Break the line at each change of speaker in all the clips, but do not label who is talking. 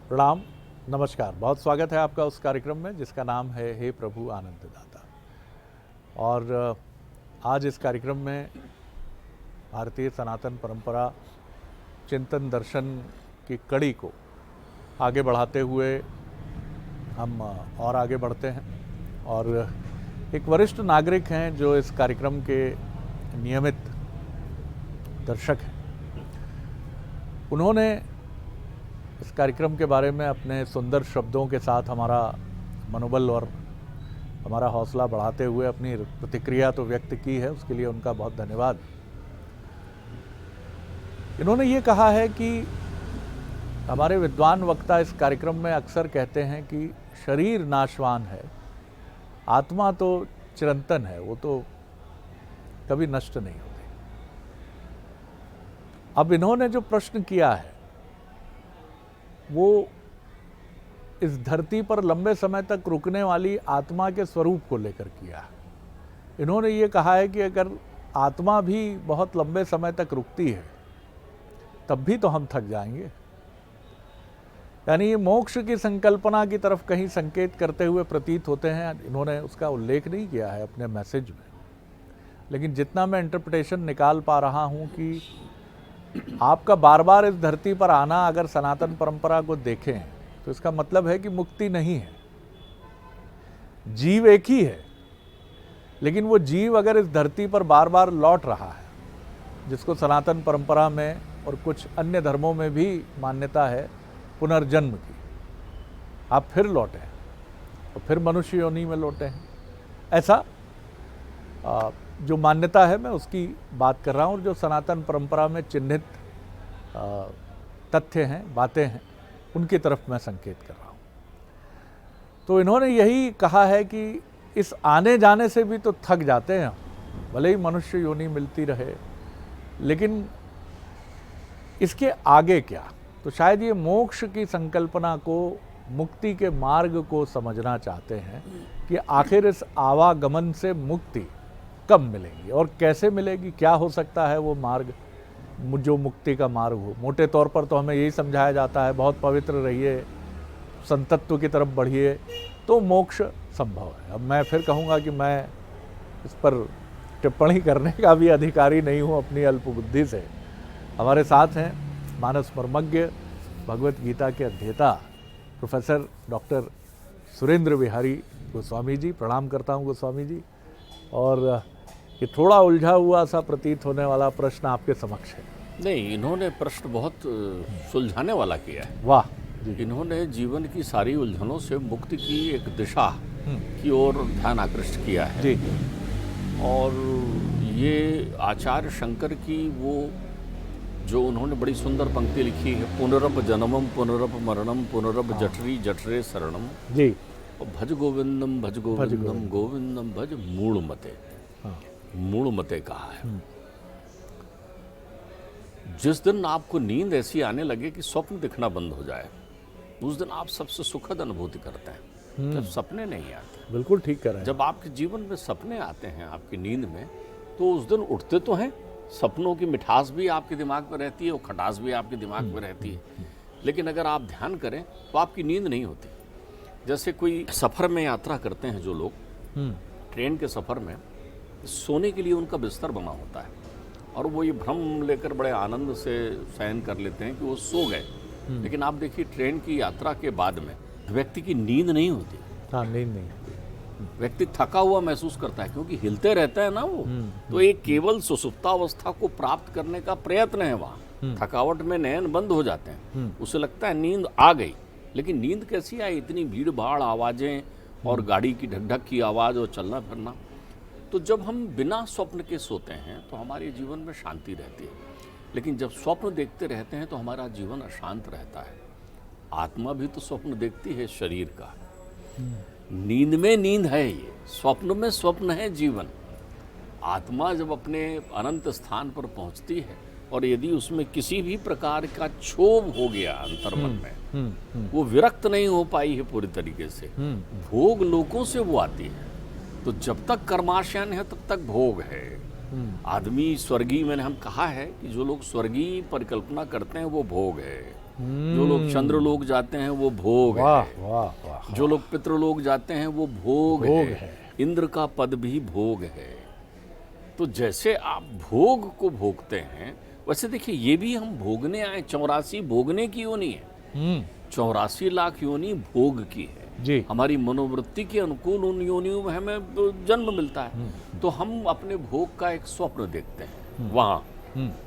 प्रणाम, नमस्कार। बहुत स्वागत है आपका उस कार्यक्रम में जिसका नाम है हे प्रभु आनंददाता। और आज इस कार्यक्रम में भारतीय सनातन परंपरा चिंतन दर्शन की कड़ी को आगे बढ़ाते हुए हम और आगे बढ़ते हैं। और एक वरिष्ठ नागरिक हैं जो इस कार्यक्रम के नियमित दर्शक हैं। उन्होंने इस कार्यक्रम के बारे में अपने सुंदर शब्दों के साथ हमारा मनोबल और हमारा हौसला बढ़ाते हुए अपनी प्रतिक्रिया तो व्यक्त की है, उसके लिए उनका बहुत धन्यवाद। इन्होंने ये कहा है कि हमारे विद्वान वक्ता इस कार्यक्रम में अक्सर कहते हैं कि शरीर नाशवान है, आत्मा तो चिरंतन है, वो तो कभी नष्ट नहीं होती। अब इन्होंने जो प्रश्न किया है वो इस धरती पर लंबे समय तक रुकने वाली आत्मा के स्वरूप को लेकर किया है। इन्होंने ये कहा है कि अगर आत्मा भी बहुत लंबे समय तक रुकती है तब भी तो हम थक जाएंगे। यानी ये मोक्ष की संकल्पना की तरफ कहीं संकेत करते हुए प्रतीत होते हैं। इन्होंने उसका उल्लेख नहीं किया है अपने मैसेज में, लेकिन जितना मैं इंटरप्रिटेशन निकाल पा रहा हूँ कि आपका बार बार इस धरती पर आना अगर सनातन परंपरा को देखें तो इसका मतलब है कि मुक्ति नहीं है। जीव एक ही है, लेकिन वो जीव अगर इस धरती पर बार बार लौट रहा है, जिसको सनातन परंपरा में और कुछ अन्य धर्मों में भी मान्यता है पुनर्जन्म की, आप फिर लौटे और फिर मनुष्य योनि में लौटे हैं, ऐसा जो मान्यता है मैं उसकी बात कर रहा हूँ। और जो सनातन परंपरा में चिन्हित तथ्य हैं, बातें हैं, उनकी तरफ मैं संकेत कर रहा हूँ। तो इन्होंने यही कहा है कि इस आने जाने से भी तो थक जाते हैं, भले ही मनुष्य योनि मिलती रहे, लेकिन इसके आगे क्या। तो शायद ये मोक्ष की संकल्पना को, मुक्ति के मार्ग को समझना चाहते हैं कि आखिर इस आवागमन से मुक्ति कब मिलेगी और कैसे मिलेगी, क्या हो सकता है वो मार्ग जो मुक्ति का मार्ग हो। मोटे तौर पर तो हमें यही समझाया जाता है, बहुत पवित्र रहिए, संतत्व की तरफ बढ़िए तो मोक्ष संभव है। अब मैं फिर कहूँगा कि मैं इस पर टिप्पणी करने का भी अधिकारी नहीं हूँ अपनी अल्पबुद्धि से। हमारे साथ हैं मानस मर्मज्ञ, भगवत गीता के अध्येता प्रोफेसर डॉक्टर सुरेंद्र बिहारी गोस्वामी जी। प्रणाम करता हूँ गोस्वामी जी। और ये थोड़ा उलझा हुआ सा प्रतीत होने वाला प्रश्न आपके समक्ष है।
नहीं, इन्होंने प्रश्न बहुत सुलझाने वाला किया है।
वाह।
इन्होंने जीवन की सारी उलझनों से मुक्ति की एक दिशा की ओर ध्यान आकृष्ट किया है
जी।
और ये आचार्य शंकर की वो जो उन्होंने बड़ी सुंदर पंक्ति लिखी है, पुनरप जन्मम पुनरप मरणम पुनरप जठरी जठरे शरणम
जी,
भज गोविंदम गोविंदम भज मूढ़मते। मूढ़मते कहा है। जिस दिन आपको नींद ऐसी आने लगे कि स्वप्न दिखना बंद हो जाए, उस दिन आप सबसे सुखद अनुभूति करते हैं। जब सपने नहीं आते।
बिल्कुल ठीक कर रहे हैं।
जब आपके जीवन में सपने आते हैं आपकी नींद में, तो उस दिन उठते तो हैं, सपनों की मिठास भी आपके दिमाग में रहती है और खटास भी आपके दिमाग में रहती है, लेकिन अगर आप ध्यान करें तो आपकी नींद नहीं होती। जैसे कोई सफ़र में यात्रा करते हैं जो लोग, ट्रेन के सफ़र में सोने के लिए उनका बिस्तर बना होता है और वो ये भ्रम लेकर बड़े आनंद से शयन कर लेते हैं कि वो सो गए, लेकिन आप देखिए ट्रेन की यात्रा के बाद में व्यक्ति की नींद नहीं होती।
हाँ, नींद नहीं।
व्यक्ति थका हुआ महसूस करता है क्योंकि हिलते रहता है ना वो। तो एक केवल सुसुप्तावस्था को प्राप्त करने का प्रयत्न है वहाँ। थकावट में नयन बंद हो जाते हैं, उसे लगता है नींद आ गई, लेकिन नींद कैसी आई, इतनी भीड़ भाड़, आवाज़ें और गाड़ी की ढक ढक की आवाज़ और चलना फिरना। तो जब हम बिना स्वप्न के सोते हैं तो हमारे जीवन में शांति रहती है, लेकिन जब स्वप्न देखते रहते हैं तो हमारा जीवन अशांत रहता है। आत्मा भी तो स्वप्न देखती है शरीर का। नींद में नींद है, ये स्वप्न में स्वप्न है जीवन। आत्मा जब अपने अनंत स्थान पर पहुंचती है और यदि उसमें किसी भी प्रकार का क्षोभ हो गया अंतर्मन में, वो विरक्त नहीं हो पाई है पूरी तरीके से, भोग लोकों से वो आती है। तो जब तक कर्माशयन है तब तक भोग है। आदमी स्वर्गीय, मैंने हम कहा है कि जो लोग स्वर्गीय परिकल्पना करते हैं वो भोग है। जो लोग चंद्रलोक जाते हैं वो भोग है,
वाह वाह वाह,
जो लोग पितृलोक जाते हैं वो भोग है, इंद्र का पद भी भोग है। तो जैसे आप भोग को भोगते हैं, वैसे देखिए ये भी हम भोगने आए। 84 भोगने की योनि है, 84 लाख योनि भोग की है
जी।
हमारी मनोवृत्ति के अनुकूल उन योनियों में हमें जन्म मिलता है। तो हम अपने भोग का एक स्वप्न देखते हैं वहाँ,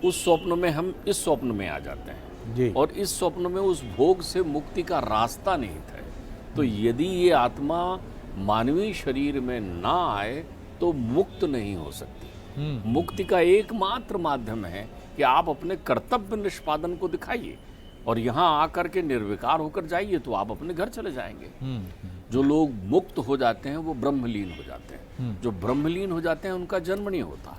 उस स्वप्न में हम इस स्वप्न में आ जाते हैं
जी।
और इस स्वप्न में उस भोग से मुक्ति का रास्ता निहित है। तो यदि ये आत्मा मानवीय शरीर में ना आए तो मुक्त नहीं हो सकती। मुक्ति का एकमात्र माध्यम है कि आप अपने कर्तव्य निष्पादन को दिखाइए और यहाँ आकर के निर्विकार होकर जाइए, तो आप अपने घर चले जाएंगे। जो लोग मुक्त हो जाते हैं वो ब्रह्मलीन हो जाते हैं। जो ब्रह्मलीन हो जाते हैं उनका जन्म नहीं होता।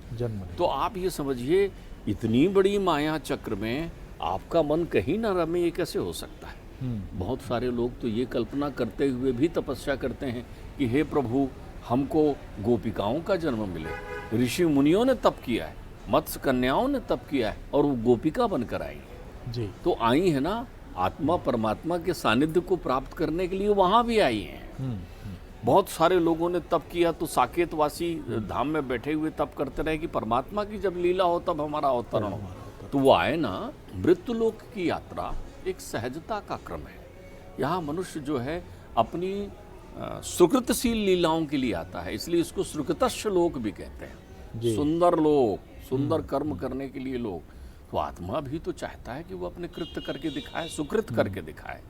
तो आप ये समझिए, इतनी बड़ी माया चक्र में आपका मन कहीं ना रमे, ये कैसे हो सकता है? बहुत सारे लोग तो ये कल्पना करते हुए भी तपस्या करते हैं कि हे प्रभु, हमको गोपिकाओं का जन्म मिले। ऋषि मुनियों ने तप किया है, मत्स्य कन्याओं ने तप किया है और वो गोपिका बनकर आई
जी।
तो आई है ना, आत्मा परमात्मा के सानिध्य को प्राप्त करने के लिए वहां भी आई हैं। बहुत सारे लोगों ने तप किया तो साकेतवासी धाम में बैठे हुए तप करते रहे कि परमात्मा की जब लीला हो तब हमारा अवतरण हो। तो वो आए ना। मृत्युलोक की यात्रा एक सहजता का क्रम है। यहाँ मनुष्य जो है अपनी सुकृतशील लीलाओं के लिए आता है, इसलिए इसको सुकृतस्य लोक भी कहते हैं। सुंदर लोक, सुंदर कर्म करने के लिए लोग। तो आत्मा भी तो चाहता है कि वो अपने कृत्य करके दिखाए, सुकृत करके दिखाए।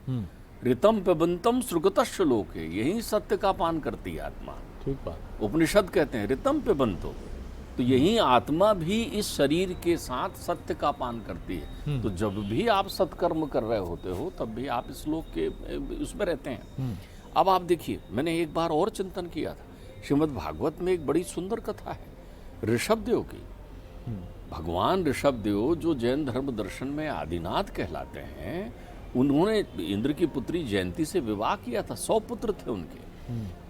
ऋतम पिबंतम सुकृतस्य लोके, यही सत्य का पान करती है आत्मा।
ठीक बात।
उपनिषद कहते हैं ऋतम पिबंतो, तो यही आत्मा भी इस शरीर के साथ सत्य का पान करती है। तो जब भी आप सत्कर्म कर रहे होते हो तब भी आप इस लोक के उसमें रहते हैं। अब आप देखिए, मैंने एक बार और चिंतन किया था। श्रीमद् भागवत में एक बड़ी सुंदर कथा है ऋषभदेव की। भगवान ऋषभदेव जो जैन धर्म दर्शन में आदिनाथ कहलाते हैं, उन्होंने इंद्र की पुत्री जयंती से विवाह किया था। 100 पुत्र थे उनके।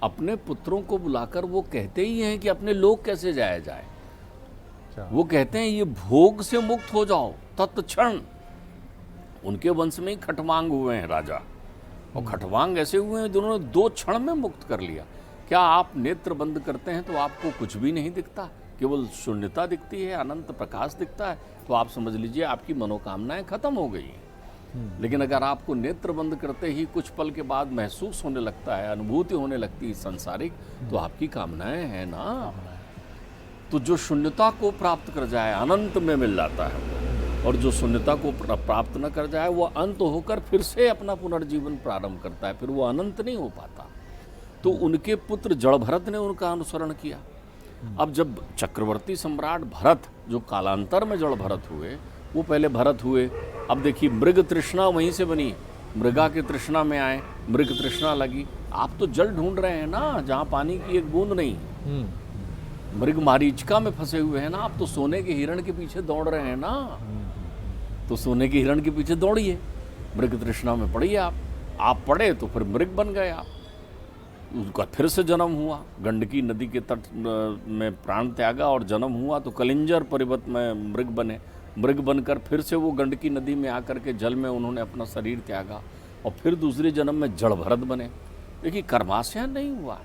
अपने पुत्रों को बुलाकर वो कहते ही हैं कि अपने लोक कैसे जाया जाए। वो कहते हैं ये भोग से मुक्त हो जाओ तत्क्षण। उनके वंश में ही खटवांग हुए हैं राजा, और खटवांग ऐसे हुए हैं जिन्होंने 2 क्षण में मुक्त कर लिया। क्या आप नेत्र बंद करते हैं तो आपको कुछ भी नहीं दिखता, केवल शून्यता दिखती है, अनंत प्रकाश दिखता है, तो आप समझ लीजिए आपकी मनोकामनाएं खत्म हो गई हैं। लेकिन अगर आपको नेत्र बंद करते ही कुछ पल के बाद महसूस होने लगता है, अनुभूति होने लगती है संसारिक, तो आपकी कामनाएं हैं ना। तो जो शून्यता को प्राप्त कर जाए अनंत में मिल जाता है, और जो शून्यता को प्राप्त न कर जाए वो अंत होकर फिर से अपना पुनर्जीवन प्रारंभ करता है, फिर वो अनंत नहीं हो पाता। तो उनके पुत्र जड़भरत ने उनका अनुसरण किया। अब जब चक्रवर्ती सम्राट भरत, जो कालांतर में जड़भरत हुए, वो पहले भरत हुए। अब देखिए मृग तृष्णा वहीं से बनी, मृगा की तृष्णा में आए, मृग तृष्णा लगी। आप तो जल ढूंढ रहे हैं ना जहाँ पानी की एक बूंद नहीं। मृग मारीचिका में फंसे हुए हैं ना, आप तो सोने के हिरण के पीछे दौड़ रहे हैं ना। तो सोने के हिरण के पीछे दौड़िए, मृग तृष्णा में पड़िए। आप पड़े तो फिर मृग बन गए आप। उसका फिर से जन्म हुआ, गंडकी नदी के तट में प्राण त्यागा और जन्म हुआ, तो कलिंजर परिवत में मृग बने। मृग बनकर फिर से वो गंडकी नदी में आकर के जल में उन्होंने अपना शरीर त्यागा, और फिर दूसरे जन्म में जड़भरत बने। देखिए कर्माशय नहीं हुआ।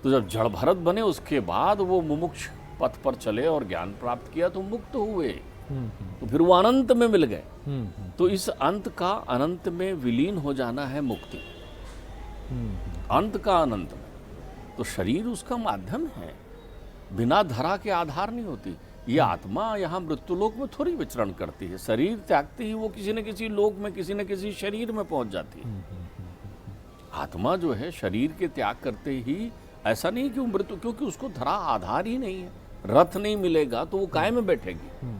तो जब जड़भरत बने उसके बाद वो मुमुक्ष पथ पर चले और ज्ञान प्राप्त किया तो मुक्त हुए। तो फिर वो अनंत में मिल गए। तो इस अंत का अनंत में विलीन हो जाना है मुक्ति। अंत का अनंत में, तो शरीर उसका माध्यम है, बिना धरा के आधार नहीं होती। ये आत्मा यहाँ मृत्युलोक में थोड़ी विचरण करती है। शरीर त्यागते ही वो किसी न किसी लोक में, किसी न किसी शरीर में पहुंच जाती है। आत्मा जो है शरीर के त्याग करते ही, ऐसा नहीं कि वो मृत्यु, क्योंकि उसको धरा आधार ही नहीं है। रथ नहीं मिलेगा तो वो काय में बैठेगी।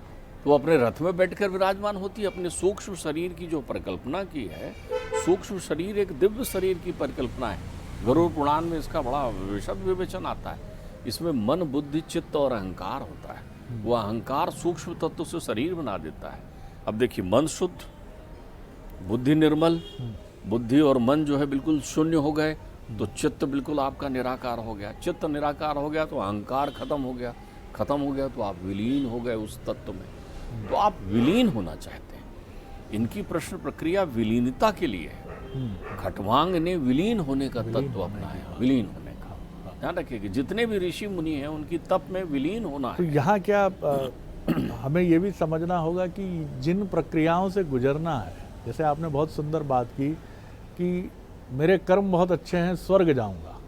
तो अपने रथ में बैठकर विराजमान होती है। अपने सूक्ष्म शरीर की जो परिकल्पना की है, सूक्ष्म शरीर एक दिव्य शरीर की परिकल्पना है। गरुड़ पुराण में इसका बड़ा विशद विवेचन आता है। इसमें मन, बुद्धि, चित्त और अहंकार होता है। वह अहंकार सूक्ष्म तत्व से शरीर बना देता है। अब देखिए, मन शुद्ध, बुद्धि निर्मल, बुद्धि और मन जो है बिल्कुल शून्य हो गए, तो चित्त बिल्कुल आपका निराकार हो गया। चित्त निराकार हो गया तो अहंकार खत्म हो गया। खत्म हो गया तो आप विलीन हो गए उस तत्व में। तो आप विलीन होना चाहते हैं। इनकी प्रश्न प्रक्रिया विलीनता के लिए है। खटवांग ने विलीन होने का तत्व अपनाया, विलीन होने का। ध्यान रखिए कि जितने भी ऋषि मुनि हैं उनकी तप में विलीन होना
तो
है।
यहाँ क्या हमें ये भी समझना होगा कि जिन प्रक्रियाओं से गुजरना है, जैसे आपने बहुत सुंदर बात की कि मेरे कर्म बहुत अच्छे हैं, स्वर्ग जाऊंगा,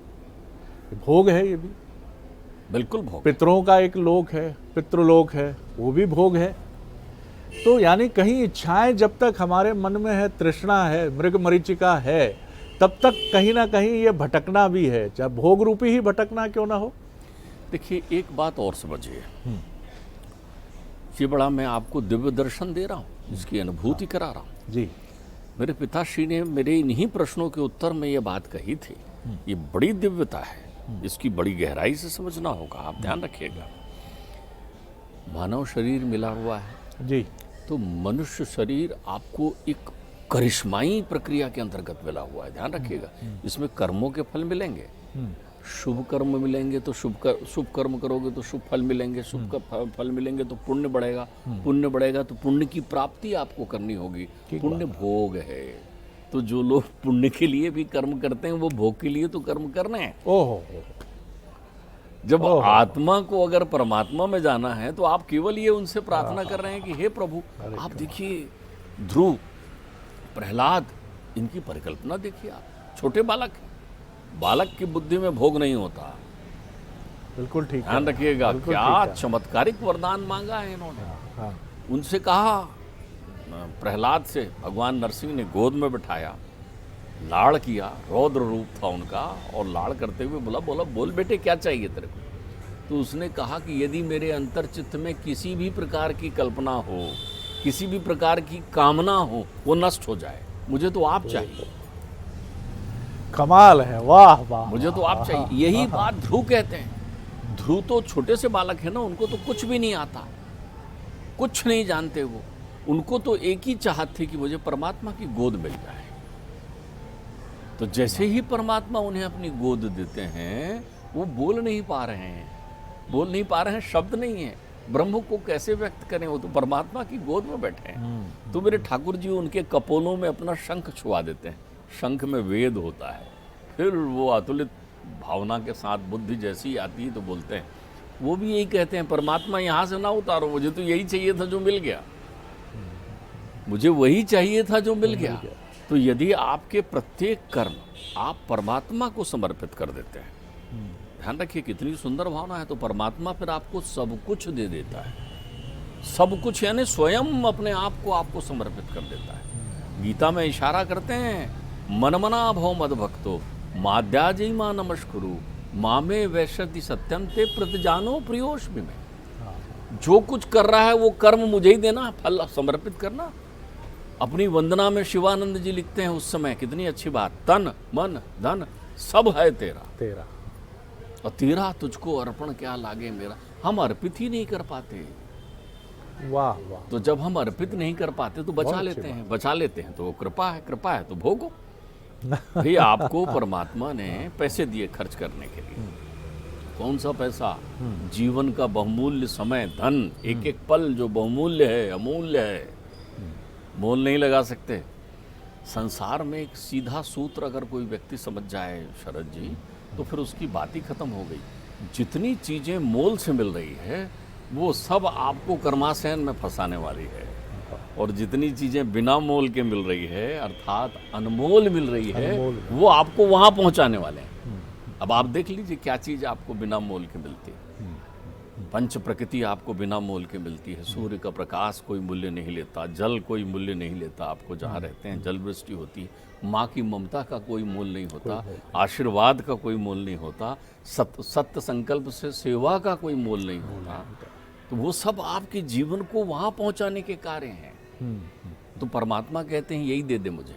भोग है ये भी।
बिल्कुल भोग।
पितरों का एक लोक है, पितृलोक है, वो भी भोग है। तो यानी कहीं इच्छाएं जब तक हमारे मन में है, तृष्णा है, मृग मरीचिका है, तब तक कहीं ना कहीं ये भटकना भी है, चाहे भोग रूपी ही भटकना क्यों ना हो।
देखिए एक बात और समझिए, ये बड़ा मैं आपको दिव्य दर्शन दे रहा हूँ, इसकी अनुभूति करा रहा हूँ
जी।
मेरे पिताश्री ने मेरे इन्हीं प्रश्नों के उत्तर में ये बात कही थी। ये बड़ी दिव्यता है, इसकी बड़ी गहराई से समझना होगा। आप ध्यान रखिएगा, मानव शरीर मिला हुआ है
जी।
तो मनुष्य शरीर आपको एक करिश्माई प्रक्रिया के अंतर्गत मिला हुआ है। ध्यान रखिएगा, इसमें कर्मों के फल मिलेंगे, शुभ कर्म मिलेंगे तो शुभ कर्म करोगे तो शुभ फल मिलेंगे, शुभ फल मिलेंगे तो पुण्य बढ़ेगा, पुण्य बढ़ेगा तो पुण्य की प्राप्ति आपको करनी होगी। पुण्य भोग है, तो जो लोग पुण्य के लिए भी कर्म करते हैं वो भोग के लिए तो कर्म कर रहे हैं।
ओहो।
जब आत्मा को अगर परमात्मा में जाना है तो आप केवल ये उनसे प्रार्थना कर रहे हैं कि हे प्रभु। आप देखिए ध्रुव, प्रहलाद, इनकी परिकल्पना देखिए आप, छोटे बालक हैं, बालक की बुद्धि में भोग नहीं होता।
बिल्कुल ठीक।
ध्यान रखिएगा, क्या चमत्कारिक वरदान मांगा है इन्होंने।
हाँ।
उनसे कहा, प्रहलाद से भगवान नरसिंह ने गोद में बिठाया, लाड़ किया, रौद्र रूप था उनका, और लाड़ करते हुए बोला बोल बेटे क्या चाहिए तेरे को। तो उसने कहा कि यदि मेरे अंतर चित्त में किसी भी प्रकार की कल्पना हो, किसी भी प्रकार की कामना हो, वो नष्ट हो जाए, मुझे तो आप चाहिए।
कमाल है, वाह वाह।
मुझे तो आप चाहिए। यही बात ध्रुव कहते हैं। ध्रुव तो छोटे से बालक है ना, उनको तो कुछ भी नहीं आता, कुछ नहीं जानते वो। उनको तो एक ही चाहत थी कि मुझे परमात्मा की गोद मिल जाए। तो जैसे ही परमात्मा उन्हें अपनी गोद देते हैं, वो बोल नहीं पा रहे हैं, शब्द नहीं है, ब्रह्म को कैसे व्यक्त करें, वो तो परमात्मा की गोद में बैठे हैं। तो मेरे ठाकुर जी उनके कपोलों में अपना शंख छुआ देते हैं, शंख में वेद होता है। फिर वो अतुलित भावना के साथ बुद्धि जैसी आती है तो बोलते हैं, वो भी यही कहते हैं, परमात्मा यहाँ से ना उतारो, मुझे तो यही चाहिए था जो मिल गया, मुझे वही चाहिए था जो मिल गया। तो यदि आपके प्रत्येक कर्म आप परमात्मा को समर्पित कर देते हैं, ध्यान रखिए कितनी सुंदर भावना है, तो परमात्मा फिर आपको सब कुछ दे देता है। सब कुछ यानी स्वयं अपने आप को आपको समर्पित कर देता है। गीता में इशारा करते हैं, मनमना भव मद भक्तो माद्याजी मां नमस्कुरु मामे वैश्यति सत्यम ते प्रतिजानो प्रियोष्मि में। जो कुछ कर रहा है वो कर्म मुझे ही देना, फल समर्पित करना। अपनी वंदना में शिवानंद जी लिखते हैं उस समय, कितनी अच्छी बात, तन मन धन सब है तेरा और तेरा तुझको अर्पण क्या लागे मेरा। हम अर्पित ही नहीं कर पाते।
वाह वाह।
तो जब हम अर्पित नहीं कर पाते तो बचा लेते हैं तो वो कृपा है तो भोगो। भाई आपको परमात्मा ने पैसे दिए खर्च करने के लिए, कौन सा पैसा, जीवन का बहुमूल्य समय, धन, एक एक पल जो बहुमूल्य है, अमूल्य है, मोल नहीं लगा सकते। संसार में एक सीधा सूत्र अगर कोई व्यक्ति समझ जाए शरद जी, तो फिर उसकी बात ही खत्म हो गई। जितनी चीजें मोल से मिल रही है वो सब आपको कर्माशयन में फंसाने वाली है, और जितनी चीजें बिना मोल के मिल रही है अर्थात अनमोल मिल रही है, वो आपको वहां पहुंचाने वाले हैं। अब आप देख लीजिए क्या चीज आपको बिना मोल के मिलती है। पंच प्रकृति आपको बिना मोल के मिलती है। सूर्य का प्रकाश कोई मूल्य नहीं लेता, जल कोई मूल्य नहीं लेता, आपको जहाँ रहते हैं जल वृष्टि होती है। माँ की ममता का कोई मोल नहीं होता, आशीर्वाद का कोई मोल नहीं होता, सत्य संकल्प से सेवा का कोई मोल नहीं होता। तो वो सब आपके जीवन को वहाँ पहुँचाने के कार्य हैं। तो परमात्मा कहते हैं यही दे दे मुझे,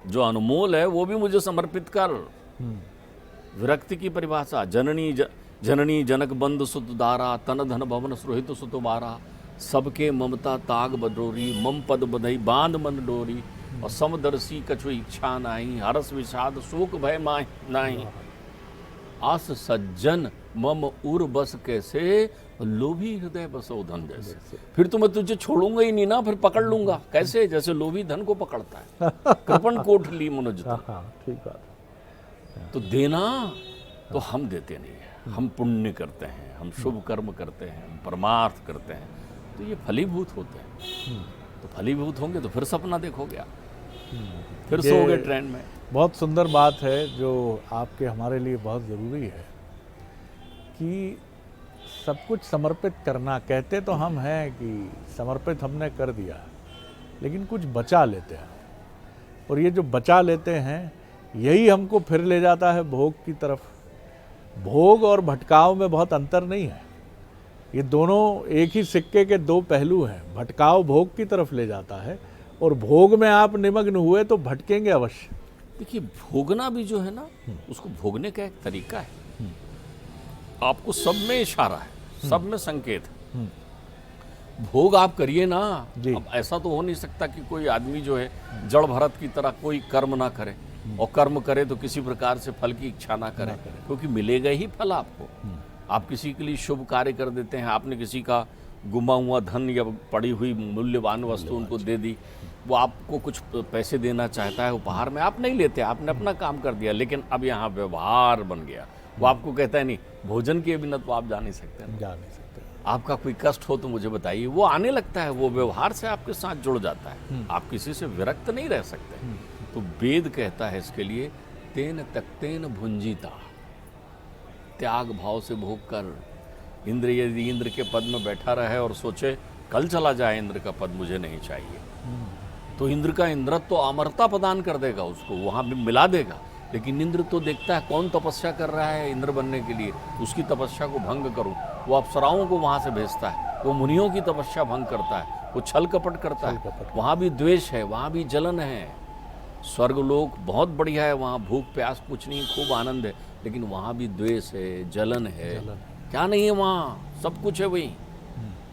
जो अनमोल है वो भी मुझे समर्पित कर। विरक्ति की परिभाषा, जननी जनक बंधु सुत दारा, तन धन भवन सुरहित सुत बारा, सबके ममता ताग बडोरी, मम पद बधई बांध मन डोरी, और समदर्शी कछु इच्छा नाही, हरस विषाद शोक भय नाही, आस सज्जन मम उर बस कैसे, और लोभी हृदय बसो धन जैसे। फिर तो मैं तुझे छोड़ूंगा ही नहीं ना, फिर पकड़ लूंगा। कैसे? जैसे लोभी धन को पकड़ता है। कृपण कोट ली मनुज तन।
ठीक बात है।
तो देना तो हम देते नहीं है, हम पुण्य करते हैं, हम शुभ कर्म करते हैं, हम परमार्थ करते हैं, तो ये फलीभूत होते हैं। तो फलीभूत होंगे तो फिर सपना देखोगे आप, फिर सोओगे ट्रेन में।
बहुत सुंदर बात है जो आपके हमारे लिए बहुत ज़रूरी है कि सब कुछ समर्पित करना। कहते तो हम हैं कि समर्पित हमने कर दिया, लेकिन कुछ बचा लेते हैं, और ये जो बचा लेते हैं यही हमको फिर ले जाता है भोग की तरफ। भोग और भटकाव में बहुत अंतर नहीं है, ये दोनों एक ही सिक्के के दो पहलू हैं। भटकाव भोग की तरफ ले जाता है, और भोग में आप निमग्न हुए तो भटकेंगे अवश्य।
देखिए, भोगना भी जो है ना, उसको भोगने का एक तरीका है। आपको सब में इशारा है, सब में संकेत है। भोग आप करिए ना। अब ऐसा तो हो नहीं सकता कि कोई आदमी जो है जड़ भरत की तरह कोई कर्म ना करे, और कर्म करे तो किसी प्रकार से फल की इच्छा ना करे, क्योंकि मिलेगा ही फल आपको। आप किसी के लिए शुभ कार्य कर देते हैं, आपने किसी का गुमा हुआ धन या पड़ी हुई मूल्यवान वस्तु उनको दे दी, वो आपको कुछ पैसे देना चाहता है उपहार में, आप नहीं लेते, आपने अपना काम कर दिया। लेकिन अब यहाँ व्यवहार बन गया, वो आपको कहता है नहीं, भोजन के बिना तो आप जा नहीं सकते, आपका कोई कष्ट हो तो मुझे बताइए। वो आने लगता है, वो व्यवहार से आपके साथ जुड़ जाता है, आप किसी से विरक्त नहीं रह सकते। तो वेद कहता है इसके लिए, तेन तक्तेन भुंजीता, त्याग भाव से भोग कर। इंद्र यदि इंद्र के पद में बैठा रहे और सोचे कल चला जाए इंद्र का पद, मुझे नहीं चाहिए, तो इंद्र का इंद्रत्व तो अमरता प्रदान कर देगा उसको, वहां भी मिला देगा। लेकिन इंद्र तो देखता है कौन तपस्या कर रहा है इंद्र बनने के लिए, उसकी तपस्या को भंग करूं। वो अप्सराओं को वहां से भेजता है, वो मुनियों की तपस्या भंग करता है, वो छल कपट करता है। वहां भी द्वेष है, वहां भी जलन है। स्वर्गलोक बहुत बढ़िया है, वहां भूख प्यास कुछ नहीं, खूब आनंद है, लेकिन वहां भी द्वेष है, जलन है। क्या नहीं है वहां? सब कुछ है वही।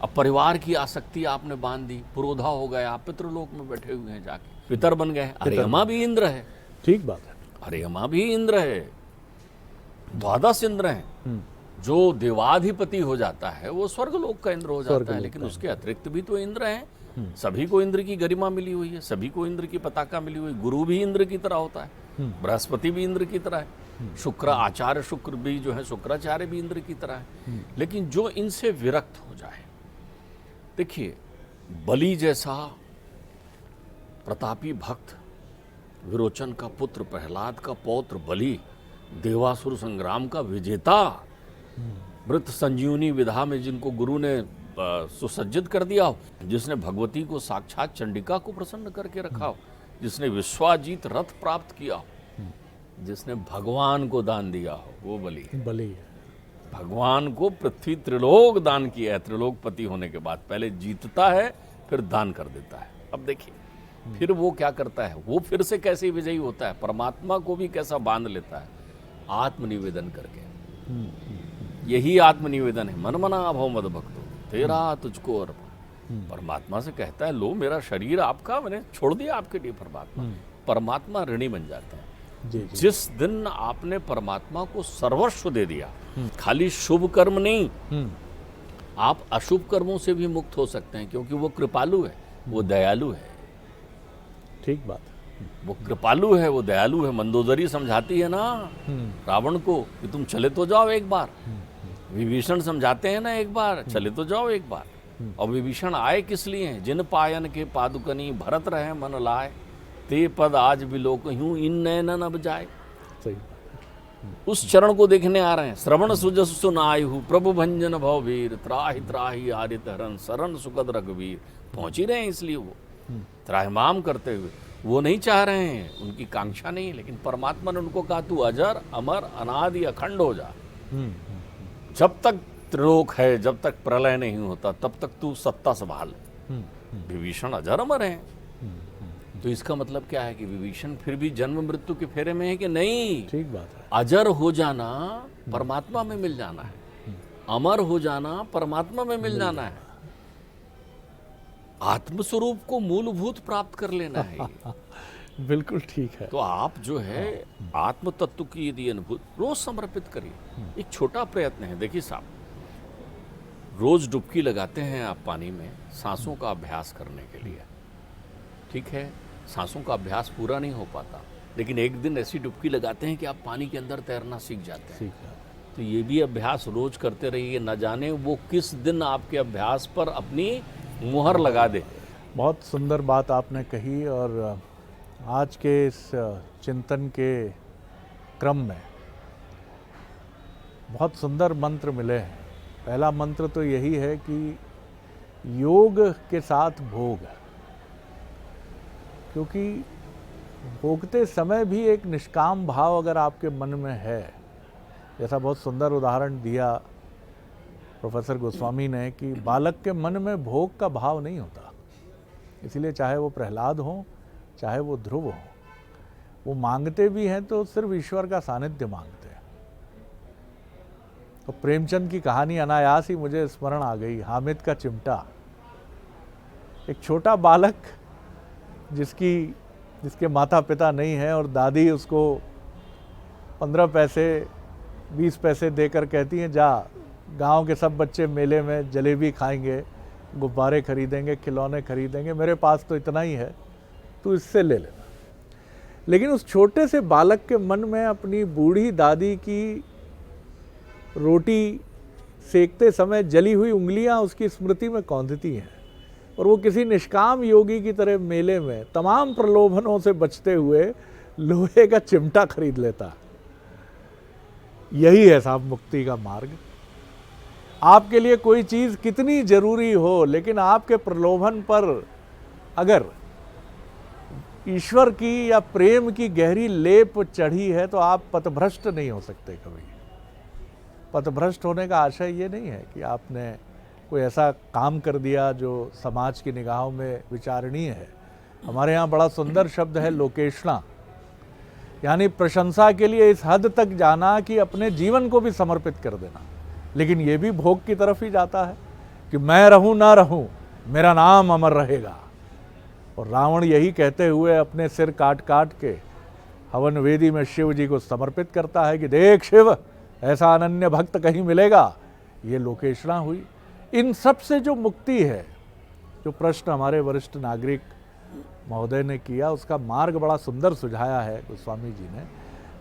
अब परिवार की आसक्ति आपने बांध दी, पुरोधा हो गए, आप पितृलोक में बैठे हुए हैं, जाके पितर बन गए। अरे अमा भी इंद्र है।
ठीक बात है।
अरे अमा भी इंद्र है, द्वादश इंद्र हैं। जो देवाधिपति हो जाता है वो स्वर्गलोक का इंद्र हो जाता है, लेकिन उसके अतिरिक्त भी तो इंद्र हैं। सभी को इंद्र की गरिमा मिली हुई है, सभी को इंद्र की पताका मिली हुई। गुरु भी इंद्र की तरह होता है, बृहस्पति भी इंद्र की तरह है, शुक्र आचार्य शुक्र भी जो है शुक्राचार्य भी इंद्र की तरह है। लेकिन जो इनसे विरक्त हो जाए, देखिए बलि जैसा प्रतापी भक्त, विरोचन का पुत्र, प्रहलाद का पौत्र बलि, देवासुर संग्राम का विजेता, मृत संजीवनी विधा में जिनको गुरु ने सुसज्जित कर दिया हो, जिसने भगवती को साक्षात चंडिका को प्रसन्न करके रखा हो, जिसने विश्वाजीत रथ प्राप्त किया हो, जिसने भगवान को दान दिया हो, वो बलि है। भगवान को पृथ्वी त्रिलोक दान किया है। त्रिलोकपति होने के बाद पहले जीतता है, फिर दान कर देता है। अब देखिए फिर वो क्या करता है, वो फिर से कैसे विजयी होता है, परमात्मा को भी कैसा बांध लेता है, आत्मनिवेदन करके। यही आत्मनिवेदन है, मन मना भव मद भक्तो तेरा तुझको अर्पण। परमात्मा से कहता है, लो मेरा शरीर आपका, मैंने छोड़ दिया आपके लिए। परमात्मा ऋणी बन जाते हैं। जिस दिन आपने परमात्मा को सर्वस्व दे दिया, खाली शुभ कर्म नहीं, आप अशुभ कर्मों से भी मुक्त हो सकते हैं, क्योंकि वो कृपालु है, वो दयालु है।
ठीक बात।
वो कृपालु है, वो दयालु है। मंदोदरी समझाती है ना रावण को कि तुम चले तो जाओ एक बार। विभीषण समझाते हैं ना एक बार, चले तो जाओ एक बार। और विभीषण आए किस लिए? जिन पायन के पादुकनी भरत रहे मन लाए, ते पद आज बिलोक यूं इन नयन अब जाए।
सही।
उस चरण को देखने आ रहे हैं। श्रवण सुजस सुनायु प्रभु भंजन भववीर, त्राहि त्राहि आदित हरण शरण सुखद रघुवीर। पहुंच ही रहे हैं इसलिए वो त्राहिमाम करते हुए, वो नहीं चाह रहे हैं, उनकी कांक्षा नहीं है। लेकिन परमात्मा ने उनको कहा, तू अजर अमर अनादि अखंड हो जा। जब तक त्रिलोक है, जब तक प्रलय नहीं होता, तब तक तू सत्ता संभाल। विभीषण अजर अमर है, तो इसका मतलब क्या है कि विभीषण फिर भी जन्म मृत्यु के फेरे में है कि नहीं?
ठीक बात है।
अजर हो जाना परमात्मा में मिल जाना है, अमर हो जाना परमात्मा में मिल जाना है, आत्मस्वरूप को मूलभूत प्राप्त कर लेना है।
बिल्कुल ठीक है।
तो आप जो है आत्म तत्व की यदि अनुभूति रोज समर्पित करिए। एक छोटा प्रयत्न है। देखिए साहब, रोज डुबकी लगाते हैं आप पानी में सांसों का अभ्यास करने के लिए, ठीक है, सांसों का अभ्यास पूरा नहीं हो पाता, लेकिन एक दिन ऐसी डुबकी लगाते हैं कि आप पानी के अंदर तैरना सीख जाते हैं। तो ये भी अभ्यास रोज करते रहिए, न जाने वो किस दिन आपके अभ्यास पर अपनी मुहर लगा दे।
बहुत सुंदर बात आपने कही। और आज के इस चिंतन के क्रम में बहुत सुंदर मंत्र मिले हैं। पहला मंत्र तो यही है कि योग के साथ भोग, क्योंकि भोगते समय भी एक निष्काम भाव अगर आपके मन में है, जैसा बहुत सुंदर उदाहरण दिया प्रोफेसर गोस्वामी ने कि बालक के मन में भोग का भाव नहीं होता, इसलिए चाहे वो प्रहलाद हो चाहे वो ध्रुव हो, वो मांगते भी हैं तो सिर्फ ईश्वर का सानिध्य मांगते हैं। तो प्रेमचंद की कहानी अनायास ही मुझे स्मरण आ गई, हामिद का चिमटा। एक छोटा बालक जिसके माता पिता नहीं है और दादी उसको 15 पैसे 20 पैसे देकर कहती हैं, जा गांव के सब बच्चे मेले में जलेबी खाएंगे, गुब्बारे खरीदेंगे, खिलौने खरीदेंगे, मेरे पास तो इतना ही है, तू इससे ले लेना। लेकिन उस छोटे से बालक के मन में अपनी बूढ़ी दादी की रोटी सेकते समय जली हुई उंगलियां उसकी स्मृति में कौंधती हैं, और वो किसी निष्काम योगी की तरह मेले में तमाम प्रलोभनों से बचते हुए लोहे का चिमटा खरीद लेता। यही है साहब मुक्ति का मार्ग। आपके लिए कोई चीज़ कितनी जरूरी हो, लेकिन आपके प्रलोभन पर अगर ईश्वर की या प्रेम की गहरी लेप चढ़ी है तो आप पथभ्रष्ट नहीं हो सकते कभी। पथभ्रष्ट होने का आशय ये नहीं है कि आपने कोई ऐसा काम कर दिया जो समाज की निगाहों में विचारणीय है। हमारे यहाँ बड़ा सुंदर शब्द है लोकेशना, यानी प्रशंसा के लिए इस हद तक जाना कि अपने जीवन को भी समर्पित कर देना। लेकिन ये भी भोग की तरफ ही जाता है कि मैं रहूं ना रहूं, मेरा नाम अमर रहेगा। और रावण यही कहते हुए अपने सिर काट काट के हवन वेदी में शिव जी को समर्पित करता है कि देख शिव, ऐसा अनन्य भक्त कहीं मिलेगा। ये लोकेशना हुई। इन सब से जो मुक्ति है, जो प्रश्न हमारे वरिष्ठ नागरिक महोदय ने किया, उसका मार्ग बड़ा सुंदर सुझाया है गोस्वामी जी ने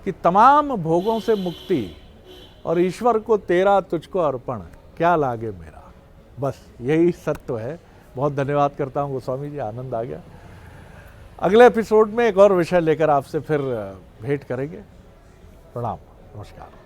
कि तमाम भोगों से मुक्ति और ईश्वर को तेरा तुझको अर्पण, क्या लागे मेरा, बस यही सत्य है। बहुत धन्यवाद करता हूँ गोस्वामी जी, आनंद आ गया। अगले एपिसोड में एक और विषय लेकर आपसे फिर भेंट करेंगे। प्रणाम, नमस्कार।